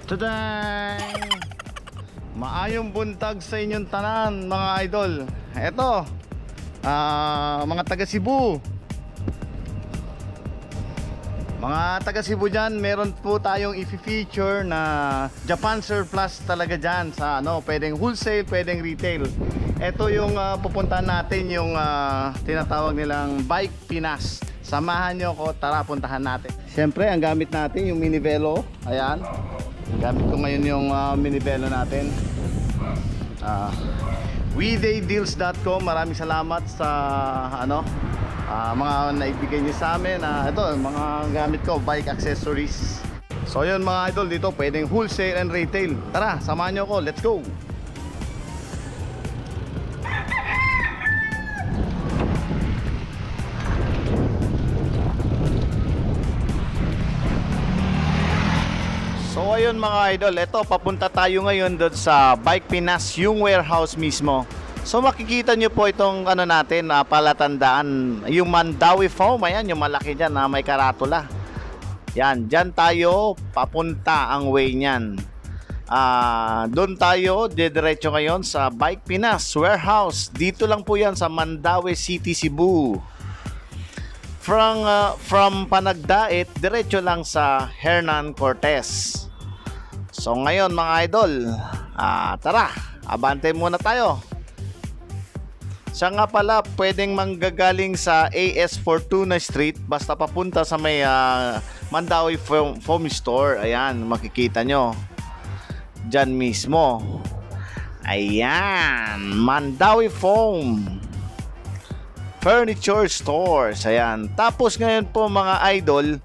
Today, maayong buntag sa inyong tanan mga idol. Eto, mga taga Cebu. Mga taga Cebu dyan, meron po tayong i-feature na Japan surplus talaga dyan sa pwedeng wholesale, pwedeng retail. Ito yung pupuntahan natin, yung tinatawag nilang Bike Pinas. Samahan nyo ko, tara puntahan natin. Siyempre, ang gamit natin yung Minivelo. Ayan, gamit ko ngayon yung Minivelo natin. WeDayDeals.com. Maraming salamat sa mga naibigay niyo sa amin. Ito, mga gamit ko, bike accessories. So yun mga idol, dito pwedeng wholesale and retail. Tara, samahan nyo ko, let's go! So ayun mga idol, ito papunta tayo ngayon doon sa Bike Pinas, yung warehouse mismo. So makikita nyo po itong natin, palatandaan, yung Mandawi Foam. Ayan, yung malaki dyan na may karatula. Yan, dyan tayo papunta ang way nyan. Doon tayo didiretso ngayon sa Bike Pinas warehouse. Dito lang po yan sa Mandawi City, Cebu. From Panagdait, diretso lang sa Hernan Cortez. So ngayon mga idol, tara, abante muna tayo. Siya nga pala pwedeng manggagaling sa AS Fortuna Street basta papunta sa may Mandawi Foam Store. Ayan, makikita nyo dyan mismo. Ayan, Mandawi Foam Furniture Stores. Ayan, tapos ngayon po mga idol,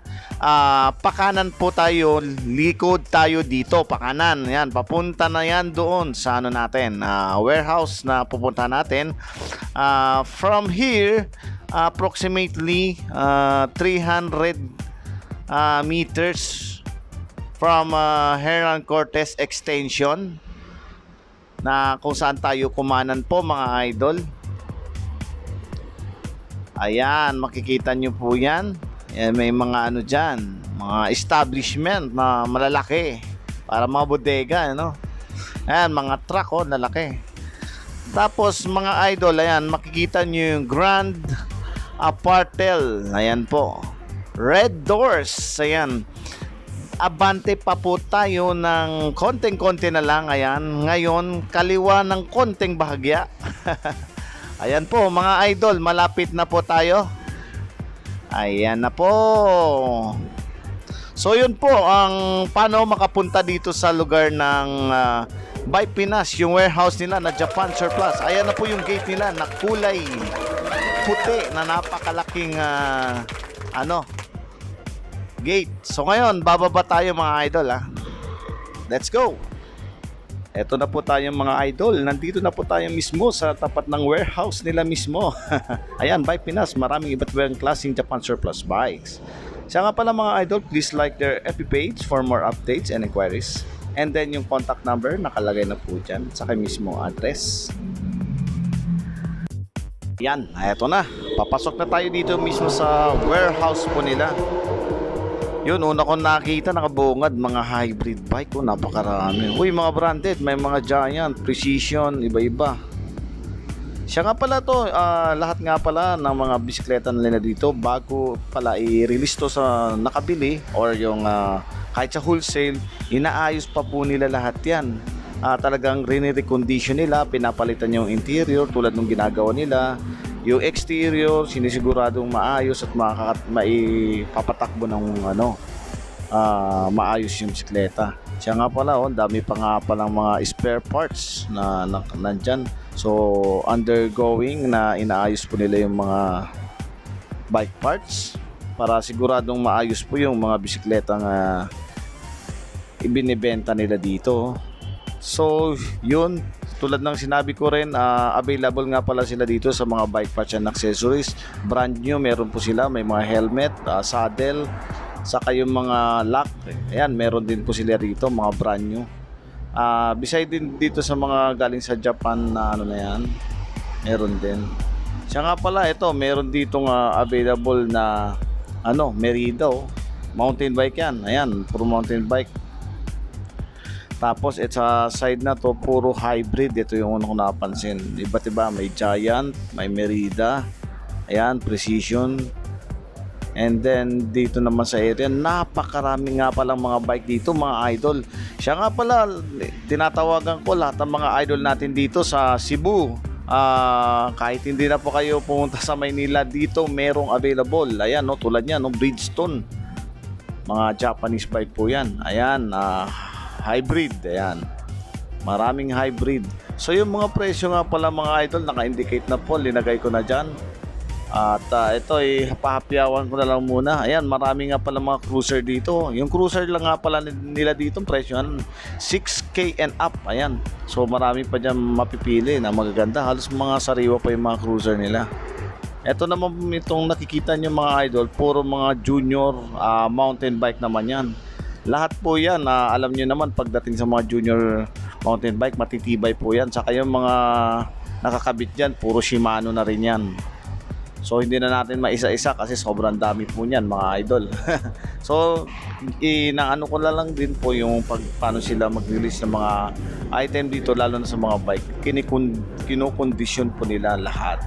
pakanan po tayo, likod tayo dito, pakanan. Yan, papunta na yan doon sa natin, warehouse na pupunta natin. From here, approximately 300 meters from Hernan Cortez Extension, na kung saan tayo kumanan po mga idol. Ayan, makikita nyo po yan. May mga dyan, mga establishment na malalaki, para mga bodega, Ayan, mga truck, lalaki. Tapos mga idol, ayan, makikita nyo yung Grand Apartel. Ayan po, Red Doors. Ayan, abante pa po tayo ng konting-konti na lang. Ayan, ngayon, kaliwa ng konting bahagya. Ayan po mga idol, malapit na po tayo. Ayan na po. So yun po ang paano makapunta dito sa lugar ng Bike Pinas, yung warehouse nila na Japan surplus. Ayan na po yung gate nila na kulay puti na napakalaking gate. So ngayon bababa tayo mga idol. Let's go. Eto na po tayong mga idol. Nandito na po tayo mismo sa tapat ng warehouse nila mismo. Ayan, Bike Pinas. Maraming iba't ibang klaseng Japan surplus bikes. Siya nga pala mga idol, please like their FB page for more updates and inquiries. And then yung contact number nakalagay na po dyan. Saka mismo address. Yan, eto na. Papasok na tayo dito mismo sa warehouse po nila. Yun, una ko nakita, nakabungad, mga hybrid bike. Napakarami. Uy, mga branded, may mga Giant, Precision, iba-iba. Siya nga pala to, lahat nga pala ng mga bisikleta nila dito, bago pala i-release to sa nakabili, or yung kahit sa wholesale, inaayos pa po nila lahat yan. Talagang re-recondition nila, pinapalitan yung interior tulad ng ginagawa nila. Yung exterior, sinisiguradong maayos at maipapatakbo ng maayos yung bisikleta. Siya nga pala, dami pa nga palang mga spare parts na nandyan. So, undergoing na inaayos po nila yung mga bike parts para siguradong maayos po yung mga bisikleta na ibinibenta nila dito. So, yun. Tulad ng sinabi ko rin, available nga pala sila dito sa mga bike parts and accessories. Brand new, meron po sila. May mga helmet, saddle, saka yung mga lock. Ayan, meron din po sila dito, mga brand new. Beside din dito sa mga galing sa Japan na yan, meron din. Siya nga pala, ito, meron dito available na Merida, mountain bike yan. Ayan, puro mountain bike. Tapos sa side na to puro hybrid. Ito yung una ko napansin. Iba't iba, may Giant, may Merida, ayan, Precision. And then dito naman sa area, napakarami nga palang mga bike dito mga idol. Siya nga pala, tinatawagan ko lahat ng mga idol natin dito sa Cebu. Kahit hindi na po kayo pumunta sa Maynila, dito merong available. Ayan, no, tulad niyan, no, Bridgestone. Mga Japanese bike po yan. Ayan, hybrid. Ayan, maraming hybrid. So yung mga presyo nga pala mga idol, naka-indicate na po, linagay ko na dyan. At ito ay pahapyawan ko na lang muna. Ayan, marami nga pala mga cruiser dito. Yung cruiser lang nga pala nila dito, presyo 6K and up. Ayan, so marami pa dyan mapipili na magaganda. Halos mga sariwa pa yung mga cruiser nila. Ito naman itong nakikita nyo mga idol, puro mga junior mountain bike naman yan. Lahat po yan, alam nyo naman pagdating sa mga junior mountain bike, matitibay po yan. Saka yung mga nakakabit dyan, puro Shimano na rin yan. So hindi na natin maisa-isa kasi sobrang dami po niyan mga idol. So inaano ko na lang din po yung paano sila mag-release ng mga item dito, lalo na sa mga bike. Kinokondisyon po nila lahat.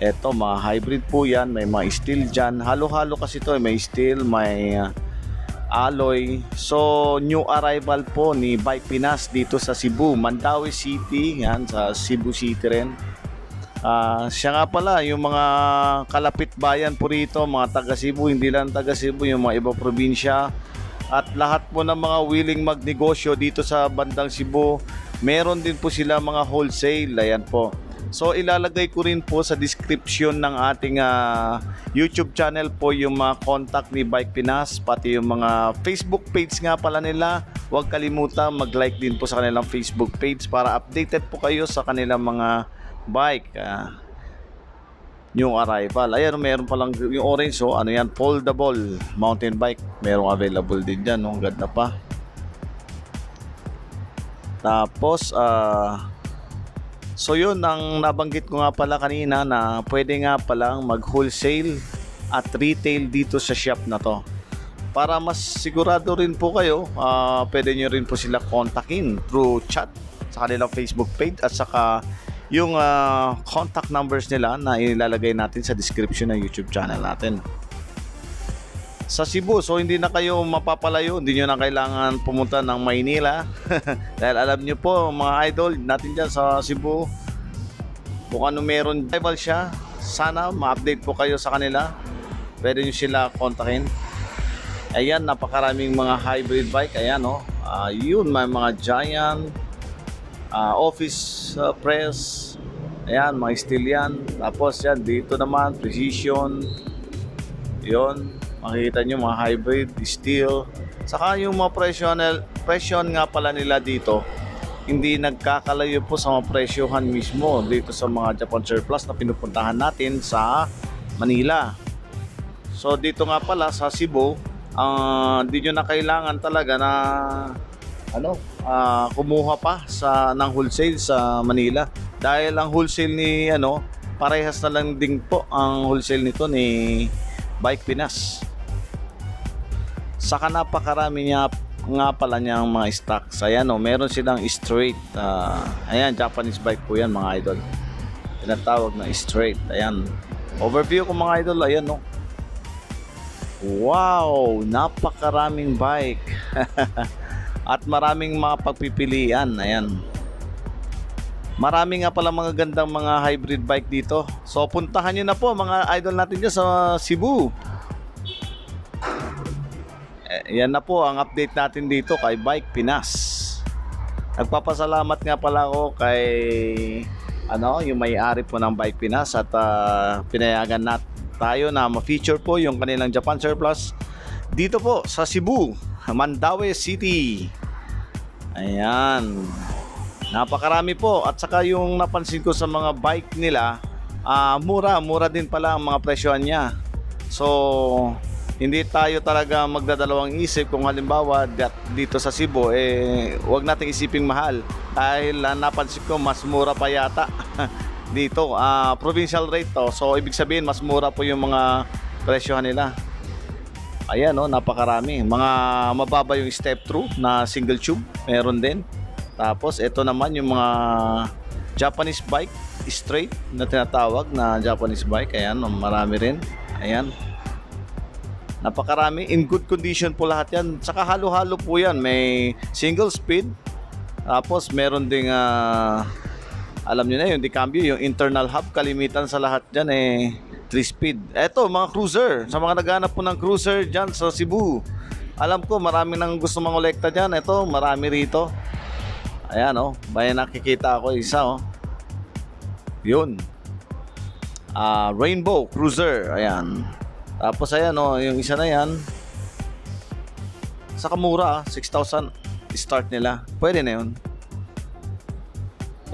Eto, mga hybrid po yan, may mga steel dyan. Halo-halo kasi to, may steel, may alloy. So new arrival po ni Bike Pinas dito sa Cebu, Mandaue City, yan sa Cebu City rin. Siya nga pala, yung mga kalapit bayan po rito, mga taga Cebu, hindi lang taga Cebu, yung mga ibang probinsya, at lahat po ng mga willing magnegosyo dito sa bandang Cebu, meron din po sila mga wholesale. Ayan po. So ilalagay ko rin po sa description ng ating YouTube channel po yung mga contact ni Bike Pinas, pati yung mga Facebook page nga pala nila. Huwag kalimutan mag-like din po sa kanilang Facebook page para updated po kayo sa kanilang mga bike. New arrival. Ayan, meron palang yung orange, so ano yan, foldable mountain bike, merong available din dyan, no? Ganda pa. Tapos so yun ang nabanggit ko nga pala kanina, na pwede nga palang mag wholesale at retail dito sa shop na to. Para mas sigurado rin po kayo, pwede nyo rin po sila kontakin through chat sa kanilang Facebook page, at saka yung contact numbers nila na ilalagay natin sa description ng YouTube channel natin. Sa Cebu, so hindi na kayo mapapalayo, hindi nyo na kailangan pumunta ng Maynila. Dahil alam nyo po mga idol natin dyan sa Cebu, kung ano meron rival siya, sana ma-update po kayo sa kanila. Pwede nyo sila kontakin. Ayan, napakaraming mga hybrid bike. Ayan, oh. Yun, may mga Giant, office press, ayan, mga steel yan. Tapos yan, dito naman Precision, yun, makikita nyo mga hybrid, steel. Saka yung mga presyon nga pala nila dito, hindi nagkakalayo po sa mga presyohan mismo dito sa mga Japan Surplus na pinupuntahan natin sa Manila. So dito nga pala sa Cebu, hindi nyo na kailangan talaga na kumuha pa ng wholesale sa Manila, dahil ang wholesale ni parehas na lang din po ang wholesale nito ni Bike Pinas. Saka napakarami niya nga pala niyang mga stocks. Ayan, meron silang straight, ayan, Japanese bike po yan mga idol, tinatawag na straight. Ayan, overview ko mga idol. Ayan, wow, napakaraming bike. At maraming mga pagpipilian. Ayan, marami nga pala mga gandang mga hybrid bike dito. So puntahan nyo na po mga idol natin dyan sa Cebu. Yan na po ang update natin dito kay Bike Pinas. Nagpapasalamat nga pala ako kay yung may-ari po ng Bike Pinas, at pinayagan tayo na ma-feature po yung kanilang Japan Surplus dito po sa Cebu, Mandaue City. Ayan, napakarami po. At saka yung napansin ko sa mga bike nila, mura din pala ang mga presyohan niya. So hindi tayo talaga magdadalawang isip kung halimbawa dito sa Cebu, wag nating isiping mahal, dahil napansin ko mas mura pa yata dito. Provincial rate to, so ibig sabihin mas mura po yung mga presyohan nila. Ayan, oh, napakarami. Mga mababa yung step through na single tube, meron din. Tapos ito naman yung mga Japanese bike straight na tinatawag na Japanese bike. Ayan, marami rin. Ayan. Napakarami. In good condition po lahat yan. Saka halo-halo po yan. May single speed. Tapos meron ding alam nyo na yung decambio, yung internal hub. Kalimitan sa lahat dyan 3 speed. Eto mga cruiser. Sa mga naghanap po ng cruiser dyan sa Cebu. Alam ko marami nang gusto mangolekta dyan. Eto marami rito. Ayan oh. Bayan nakikita ako isa oh. Yun. Rainbow Cruiser. Ayan. Tapos ayan oh, yung isa na yan. Sa kamura 6,000 start nila. Pwede na yun.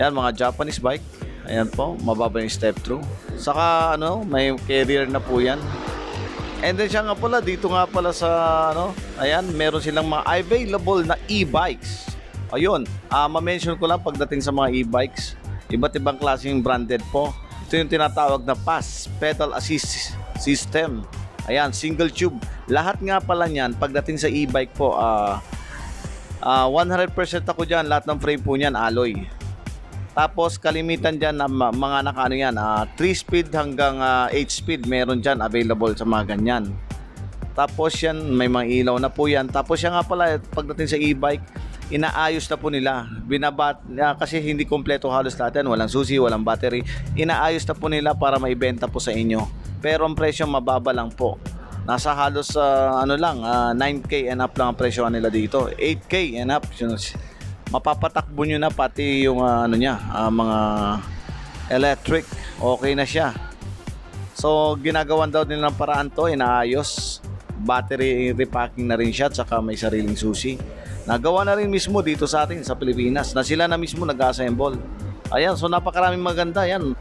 Yan mga Japanese bike. Ayan po, mababa yung step through. Saka ano, may carrier na po yan. And then siya nga pala, dito nga pala sa ano, ayan, meron silang mga available na e-bikes. Ayun, ma-mention ko lang pagdating sa mga e-bikes. Iba't ibang klaseng branded po. Ito yung tinatawag na PAS, Pedal Assist System. Ayan, single tube. Lahat nga pala niyan, pagdating sa e-bike po, 100% ako dyan, lahat ng frame po niyan, alloy. Tapos kalimitan dyan na mga nakaano yan, 3 speed hanggang 8 speed, meron dyan available sa mga ganyan. Tapos yan, may mga ilaw na po yan. Tapos yan nga pala, pagdating sa e-bike, inaayos na po nila. Kasi hindi kompleto halos lahat yan, walang susi, walang battery. Inaayos na po nila para maibenta po sa inyo. Pero ang presyo mababa lang po. Nasa halos 9K and up lang ang presyo nila dito. 8K and up. Mapapatakbo nyo na pati yung mga electric. Okay na siya. So ginagawan daw nila ng paraan to, inaayos. Battery repacking na rin siya, tsaka may sariling susi. Nagawa na rin mismo dito sa atin sa Pilipinas na sila na mismo nag-assemble. Ayan, so napakaraming maganda yan.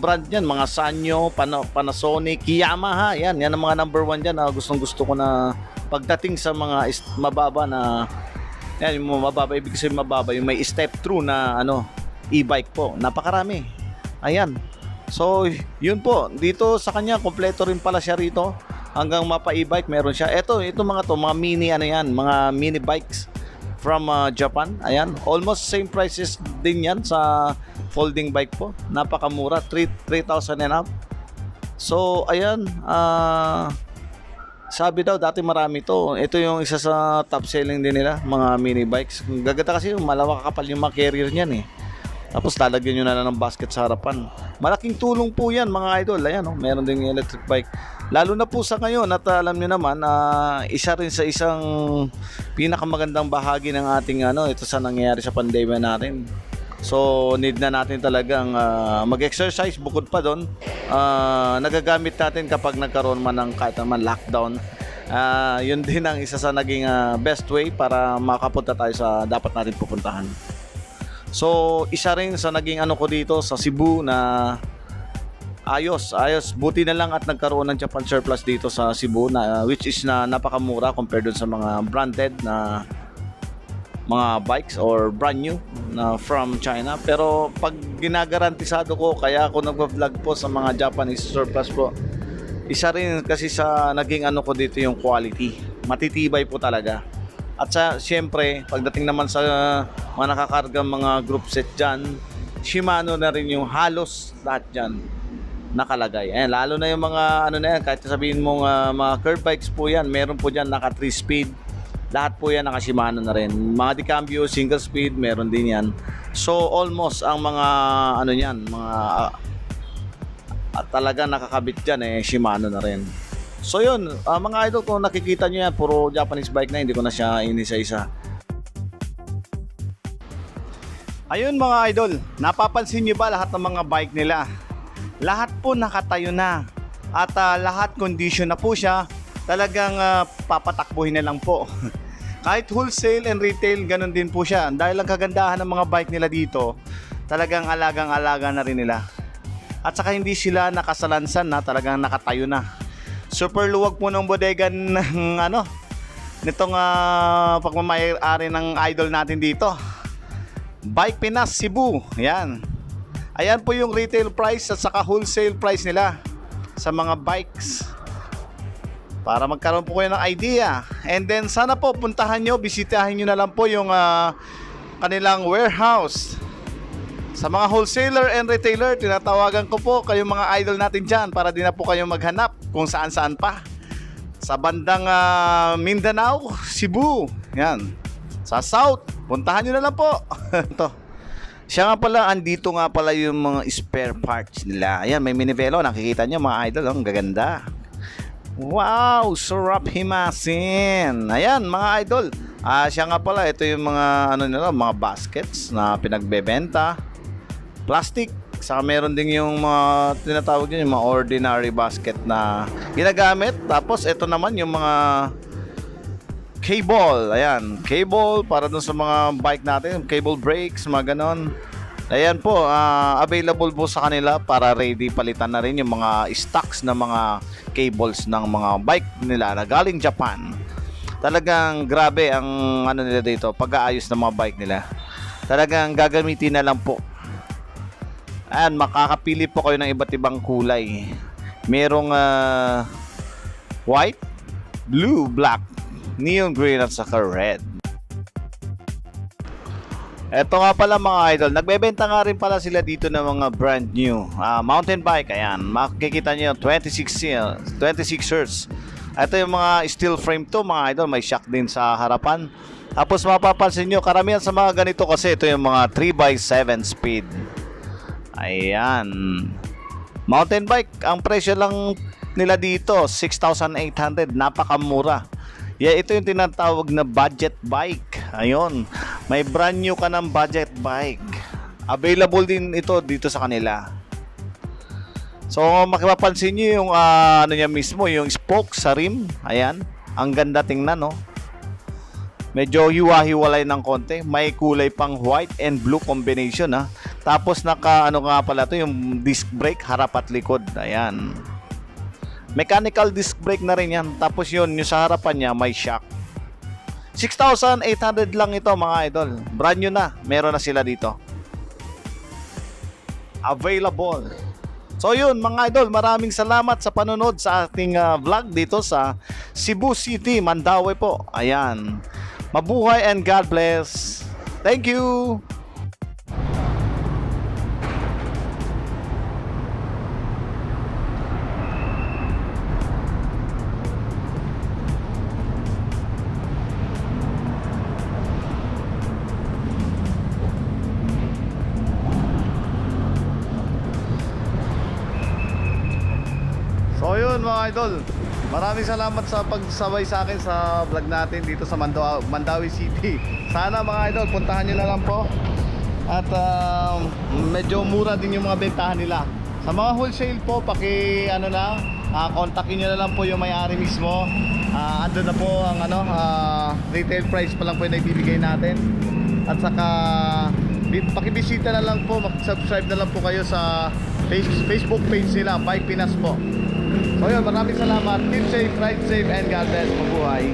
Brand yan, mga Sanyo, Panasonic, Yamaha, yan ang mga number 1 dyan. Gustong gusto ko na pagdating sa mga mababa na, yan yung mababa, ibig sabihin mababa, yung may step through na e-bike po, napakarami. Ayan, so yun po, dito sa kanya kompleto rin pala siya rito. Hanggang mapa e-bike meron siya. Ito mga mini mga mini bikes from Japan. Ayan, almost same prices din yan sa folding bike po. Napakamura, 3,000 and up. So ayan, sabi daw dati marami to. Ito yung isa sa top selling din nila, mga mini bikes. Gaganda kasi malawak kapal yung mga carrier niyan eh. Tapos lalagyan nyo na lang ng basket sa harapan. Malaking tulong po yan mga idol. Ayan, meron din yung electric bike. Lalo na po sa ngayon at alam nyo naman, isa rin sa isang pinakamagandang bahagi ng ating ito sa nangyayari sa pandemya natin. So need na natin talagang mag-exercise bukod pa doon. Nagagamit natin kapag nagkaroon man ng kahit naman lockdown. Yun din ang isa sa naging best way para makapunta tayo sa dapat natin pupuntahan. So, isa rin sa naging ko dito sa Cebu na ayos. Buti na lang at nagkaroon ng Japan surplus dito sa Cebu na which is na napakamura compared dun sa mga branded na mga bikes or brand new na from China. Pero pag ginagarantisado ko, kaya ako nagva-vlog po sa mga Japanese surplus po. Isa rin kasi sa naging ko dito yung quality. Matitibay po talaga. At siyempre, pagdating naman sa mga nakakargang mga group set dyan, Shimano na rin yung halos lahat dyan nakalagay. Ayan, lalo na yung mga na yan, kahit sabihin mong mga curve bikes po yan, meron po dyan naka 3 speed. Lahat po yan naka Shimano na rin. Mga decambio, single speed, meron din yan. So almost ang mga mga talaga nakakabit dyan Shimano na rin. So yun, mga idol, kung nakikita nyo yan, puro Japanese bike na, hindi ko na siya inisa-isa. Ayun mga idol, napapansin nyo ba lahat ng mga bike nila? Lahat po nakatayo na at lahat condition na po siya. Talagang papatakbuhin na lang po. Kahit wholesale and retail, ganun din po siya. Dahil ang kagandahan ng mga bike nila dito, talagang alagang-alaga na rin nila. At saka hindi sila nakasalansan na, talagang nakatayo na. Super luwag po ng bodega ng nitong pagmamayari ng idol natin dito. Bike Pinas Cebu. Ayan. Ayan po yung retail price at saka wholesale price nila sa mga bikes. para magkaroon po kayo ng idea. And then sana po puntahan nyo, bisitahin nyo na lang po yung kanilang warehouse. Sa mga wholesaler and retailer, tinatawagan ko po kayong mga idol natin dyan para di na po kayo maghanap kung saan-saan pa. Sa bandang Mindanao, Cebu, yan. Sa South, puntahan nyo na lang po. Ito. Siya nga pala, andito nga pala yung mga spare parts nila. Ayan, may minivelo, nakikita nyo mga idol, ang gaganda. Wow, sarap himasin. Ayan mga idol. Siya nga pala, ito yung mga ano nila, mga baskets na pinagbebenta. Plastic. Saka meron din yung mga tinatawag yun, yung mga ordinary basket na ginagamit. Tapos ito naman yung mga cable. Ayan, cable para dun sa mga bike natin, cable brakes, mga ganon. Ayan po, available po sa kanila para ready palitan na rin yung mga stocks na mga cables ng mga bike nila na galing Japan. Talagang grabe ang ano nila dito, pag-aayos ng mga bike nila. Talagang gagamitin na lang po. Ayan, makakapili po kayo ng iba't ibang kulay. Merong white, blue, black, neon green at saka red. Eto nga pala mga idol, nagbebenta nga rin pala sila dito ng mga brand new mountain bike. Ayan, makikita nyo 26ers. Ito yung mga steel frame to mga idol, may shock din sa harapan. Tapos mapapansin nyo, karamihan sa mga ganito kasi ito yung mga 3x7 speed. Ayan, mountain bike, ang presyo lang nila dito 6,800, napakamura. Yeah, ito yung tinatawag na budget bike. Ayun, may brand new ka ng budget bike. Available din ito dito sa kanila. So makipapansin nyo yung ano niya mismo, yung spoke sa rim. Ayan, ang ganda tingnan, no? Medyo hiwa-hiwalay ng konti. May kulay pang white and blue combination, ha. Tapos naka ano nga pala to, yung disc brake harap at likod. Ayan, mechanical disc brake na rin yan. Tapos yun, yung sa harapan niya may shock. 6,800 lang ito mga idol. Brand new na. Meron na sila dito. Available. So yun mga idol, maraming salamat sa panonood sa ating vlog dito sa Cebu City, Mandaue po. Ayan. Mabuhay and God bless. Thank you. So yun mga idol, maraming salamat sa pagsabay sa akin sa vlog natin dito sa Mandaue City. Sana mga idol, puntahan nyo na lang po. At medyo mura din yung mga bentahan nila. Sa mga wholesale po, ano na, kontakin nyo na lang po yung may-ari mismo. Andun na po ang retail price pa lang po yung naibibigay natin. At saka pakibisita na lang po, mag-subscribe na lang po kayo sa Facebook page nila, Bike Pinas po. So yun, maraming salamat. Live safe, ride safe, and God bless. Mabuhay.